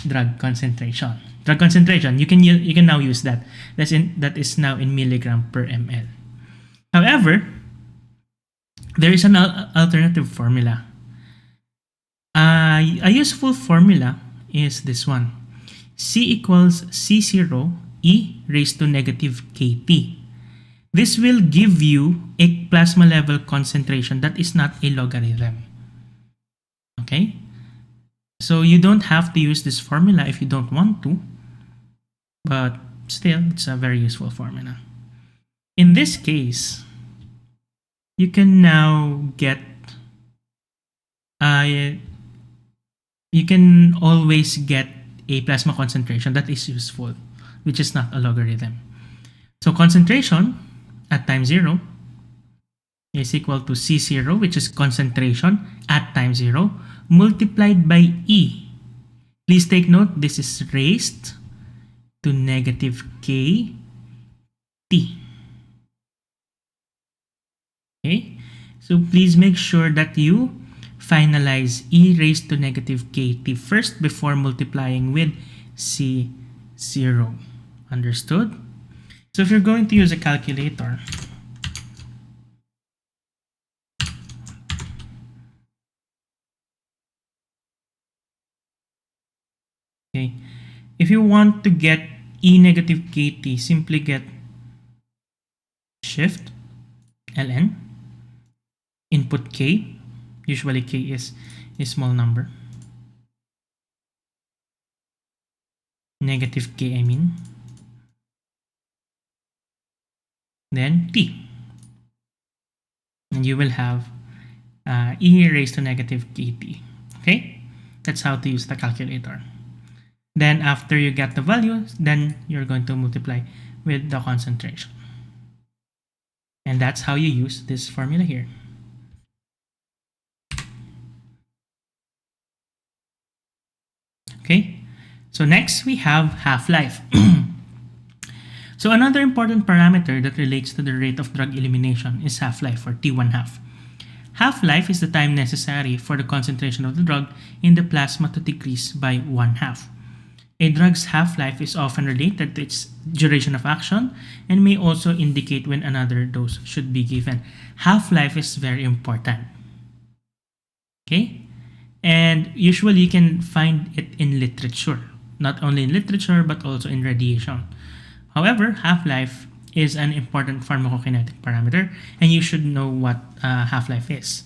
drug concentration. Drug concentration, you can now use that. That is now in milligram per ml. However, there is an alternative formula. A useful formula is this one. C equals C0 E raised to negative KT. This will give you a plasma level concentration that is not a logarithm. Okay? So you don't have to use this formula if you don't want to, but still, it's a very useful formula. In this case, you can now get you can always get a plasma concentration that is useful, which is not a logarithm. So concentration at time 0 is equal to C0, which is concentration at time 0, multiplied by E. Please take note, this is raised to negative KT. Okay, so please make sure that you finalize E raised to negative KT first before multiplying with C0. Understood? So if you're going to use a calculator, okay, if you want to get E negative KT, simply get shift ln, input K, usually K is a small number, negative K I mean, then T, and you will have E raised to negative KT. Okay, that's how to use the calculator. Then after you get the values, then you're going to multiply with the concentration. And that's how you use this formula here. Okay, so next we have half-life. So another important parameter that relates to the rate of drug elimination is half-life, or T1 half. Half-life is the time necessary for the concentration of the drug in the plasma to decrease by 1/2. A drug's half-life is often related to its duration of action and may also indicate when another dose should be given. Half-life is very important. Okay? And usually you can find it in literature. Not only in literature, but also in radiation. However, half-life is an important pharmacokinetic parameter, and you should know what half-life is.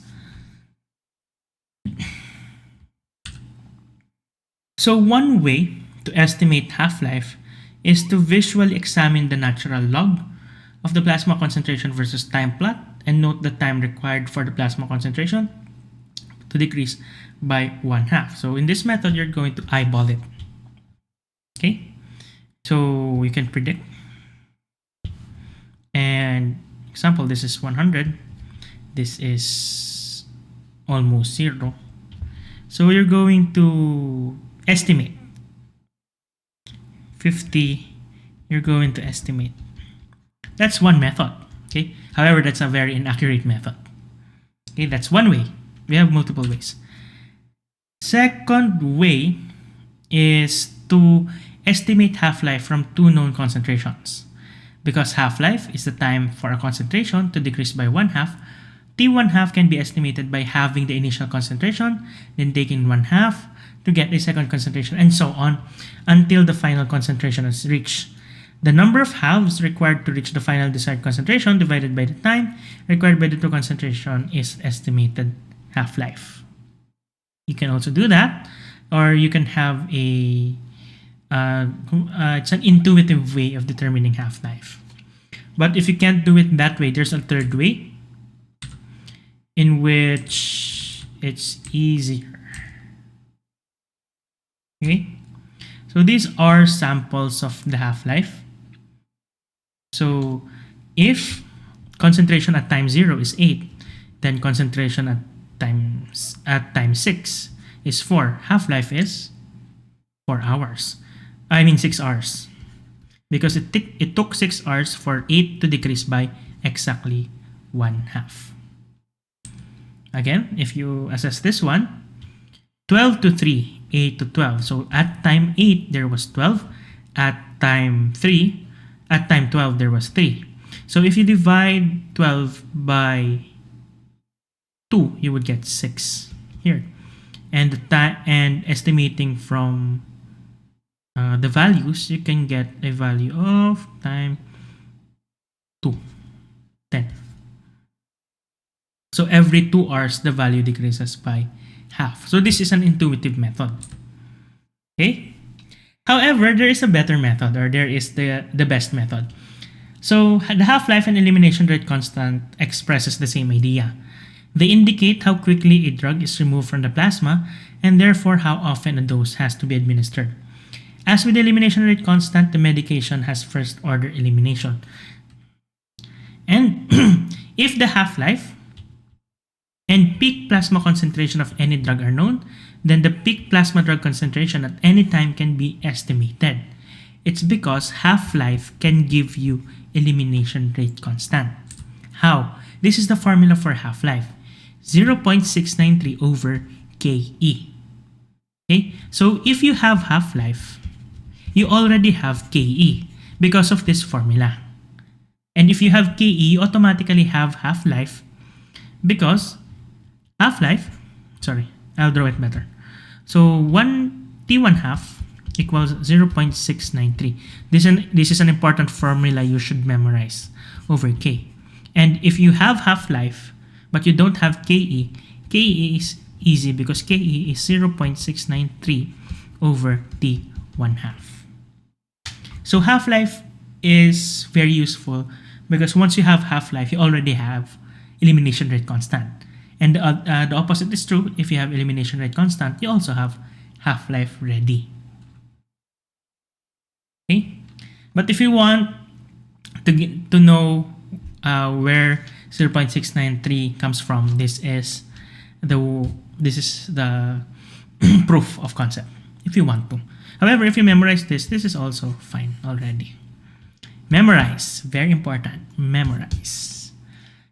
So one way to estimate half-life is to visually examine the natural log of the plasma concentration versus time plot and note the time required for the plasma concentration to decrease by 1/2. So in this method, you're going to eyeball it. Okay, so you can predict. And example, this is 100. This is almost 0. So you're going to estimate 50. You're going to estimate. That's one method. Okay. However, that's a very inaccurate method. Okay, that's one way. We have multiple ways. Second way is to estimate half-life from two known concentrations. Because half-life is the time for a concentration to decrease by 1/2, T1/2 can be estimated by having the initial concentration, then taking 1/2 to get a second concentration, and so on until the final concentration is reached. The number of halves required to reach the final desired concentration divided by the time required by the two concentration is estimated half-life. You can also do that, or you can have a it's an intuitive way of determining half-life. But if you can't do it that way, there's a third way in which it's easier. Okay, so these are samples of the half-life. So if concentration at time 0 is 8, then concentration at time 6 is 4. Half-life is 4 hours. I mean 6 hours. Because it took 6 hours for 8 to decrease by exactly 1/2. Again, if you assess this one, 12 to 3, 8 to 12. So at time 8, there was 12. At time 12, there was 3. So if you divide 12 by 2, you would get 6 here. And estimating from the values, you can get a value of time 2, 10. So every 2 hours, the value decreases by half. So this is an intuitive method. Okay. However, there is a better method, or there is the best method. So the half-life and elimination rate constant expresses the same idea. They indicate how quickly a drug is removed from the plasma, and therefore how often a dose has to be administered. As with the elimination rate constant, the medication has first-order elimination. And if the half-life and peak plasma concentration of any drug are known, then the peak plasma drug concentration at any time can be estimated. It's because half-life can give you elimination rate constant. How? This is the formula for half-life. 0.693 over Ke. Okay? So if you have half-life, you already have Ke because of this formula. And if you have Ke, you automatically have half-life because half-life, sorry, I'll draw it better. So T1/2 equals 0.693. This is an important formula you should memorize over K. And if you have half-life but you don't have Ke, Ke is easy because Ke is 0.693 over T1/2. So half-life is very useful because once you have half-life, you already have elimination rate constant. And the opposite is true. If you have elimination rate constant, you also have half-life ready. Okay? But if you want to know where 0.693 comes from, this is the proof of concept, if you want to. However, if you memorize this is also fine already. Memorize, very important, memorize.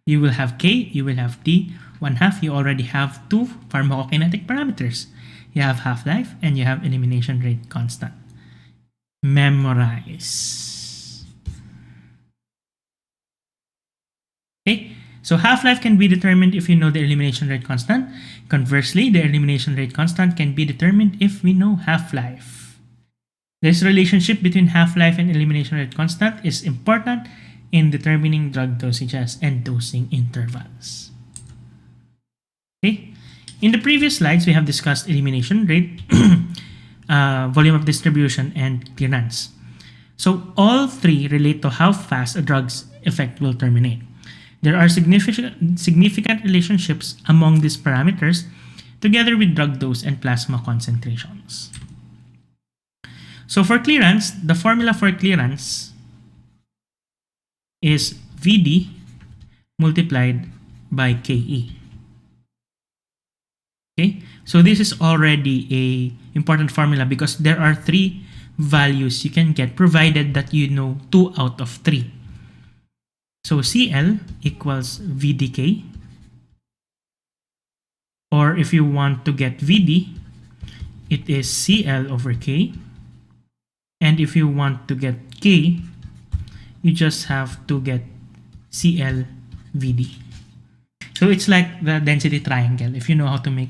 You will have K, you will have T1/2, you already have two pharmacokinetic parameters. You have half-life and you have elimination rate constant. Memorize. Okay, so half-life can be determined if you know the elimination rate constant. Conversely, the elimination rate constant can be determined if we know half-life. This relationship between half-life and elimination rate constant is important in determining drug dosages and dosing intervals. Okay. In the previous slides, we have discussed elimination rate, volume of distribution, and clearance. So all three relate to how fast a drug's effect will terminate. There are significant relationships among these parameters together with drug dose and plasma concentrations. So for clearance, the formula for clearance is Vd multiplied by Ke. Okay, so this is already a important formula because there are three values you can get provided that you know 2 out of 3. So Cl equals Vdk, or if you want to get Vd, it is Cl over K, and if you want to get K, you just have to get Cl Vd. So it's like the density triangle if you know how to make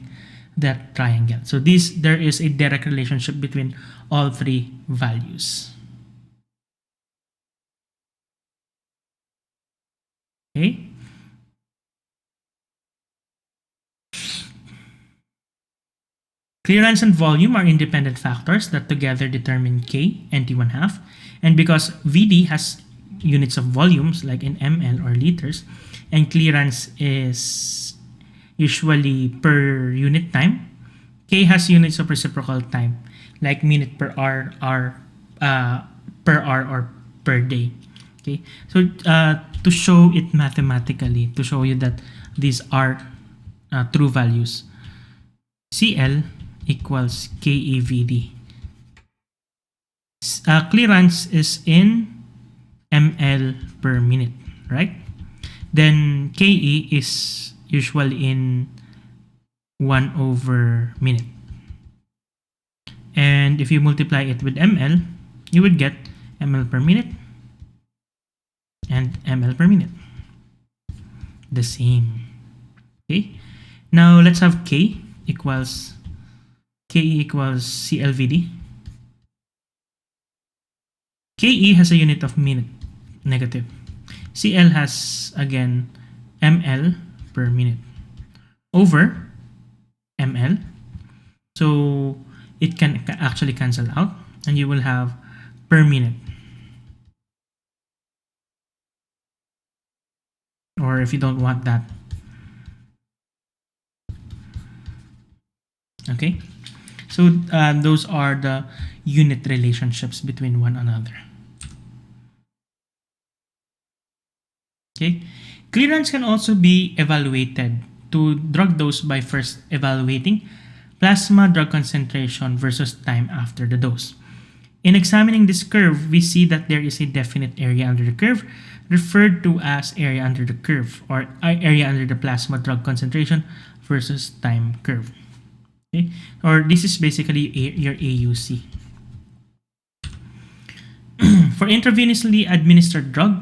that triangle. So there is a direct relationship between all three values. Okay. Clearance and volume are independent factors that together determine K and T1/2. And because Vd has units of volumes like in ml or liters, and clearance is usually per unit time, K has units of reciprocal time like minute per hour, per hour or per day. Okay, so to show it mathematically, to show you that these are true values, Cl equals KEVD. Clearance is in ml per minute, right? Then Ke is usually in 1 over minute. And if you multiply it with ml, you would get ml per minute and ml per minute. The same. Okay. Now let's have K equals CLVD. Ke has a unit of minute, negative. Cl has again ml per minute over ml. So it can actually cancel out and you will have per minute. Or if you don't want that. Okay. So those are the unit relationships between one another. Okay. Clearance can also be evaluated to drug dose by first evaluating plasma drug concentration versus time after the dose. In examining this curve, we see that there is a definite area under the curve, referred to as area under the curve or area under the plasma drug concentration versus time curve. Okay? Or this is basically your AUC. For intravenously administered drug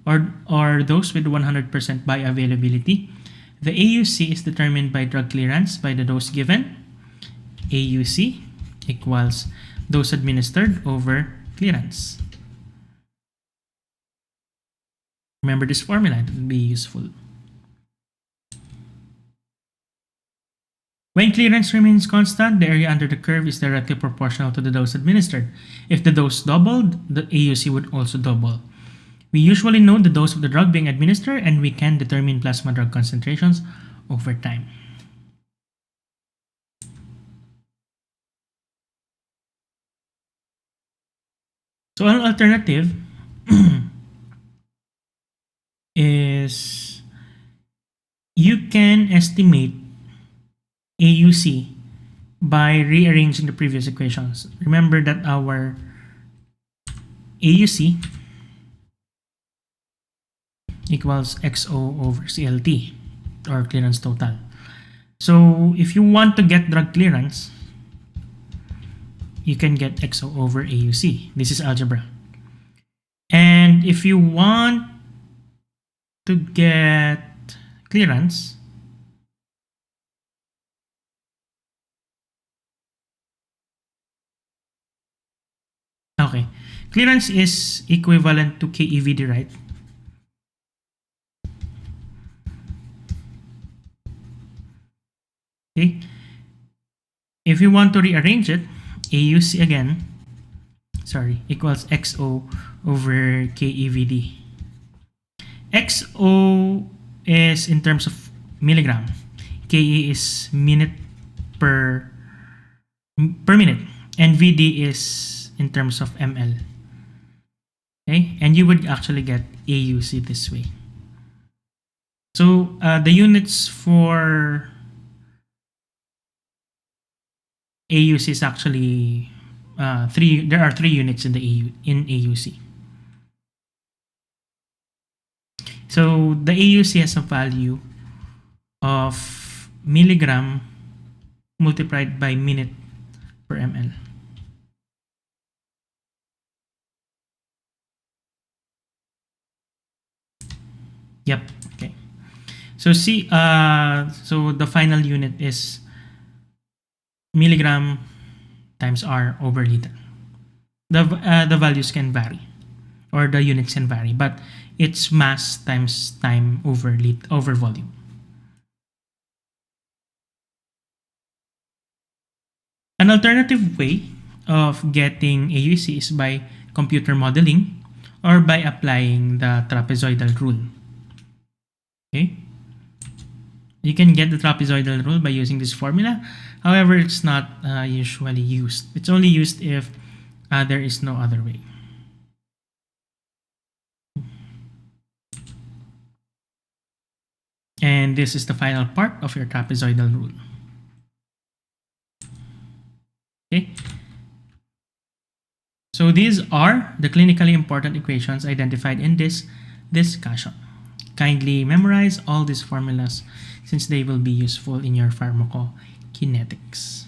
or those with 100% bioavailability, the AUC is determined by drug clearance by the dose given. AUC equals dose administered over clearance. Remember this formula, it will be useful. When clearance remains constant, the area under the curve is directly proportional to the dose administered. If the dose doubled, the AUC would also double. We usually know the dose of the drug being administered, and we can determine plasma drug concentrations over time. So an alternative is you can estimate AUC by rearranging the previous equations. Remember that our AUC equals XO over CLT, or clearance total. So if you want to get drug clearance, you can get XO over AUC. This is algebra. And if you want to get clearance, okay, clearance is equivalent to KEVD, right? Okay. If you want to rearrange it, AUC again, sorry, equals XO over KEVD. XO is in terms of milligram. KE is minute per minute, and VD is in terms of ml. Okay, and you would actually get AUC this way. So the units for AUC is actually three. There are 3 units in the AUC. So the AUC has a value of milligram multiplied by minute per ml. Yep. Okay. So see, so the final unit is milligram times R over liter. The values can vary, or the units can vary, but it's mass times time over volume. An alternative way of getting AUC is by computer modeling or by applying the trapezoidal rule. Okay? You can get the trapezoidal rule by using this formula. However, it's not usually used. It's only used if there is no other way. And this is the final part of your trapezoidal rule. Okay. So these are the clinically important equations identified in this discussion. Kindly memorize all these formulas since they will be useful in your pharmacokinetics.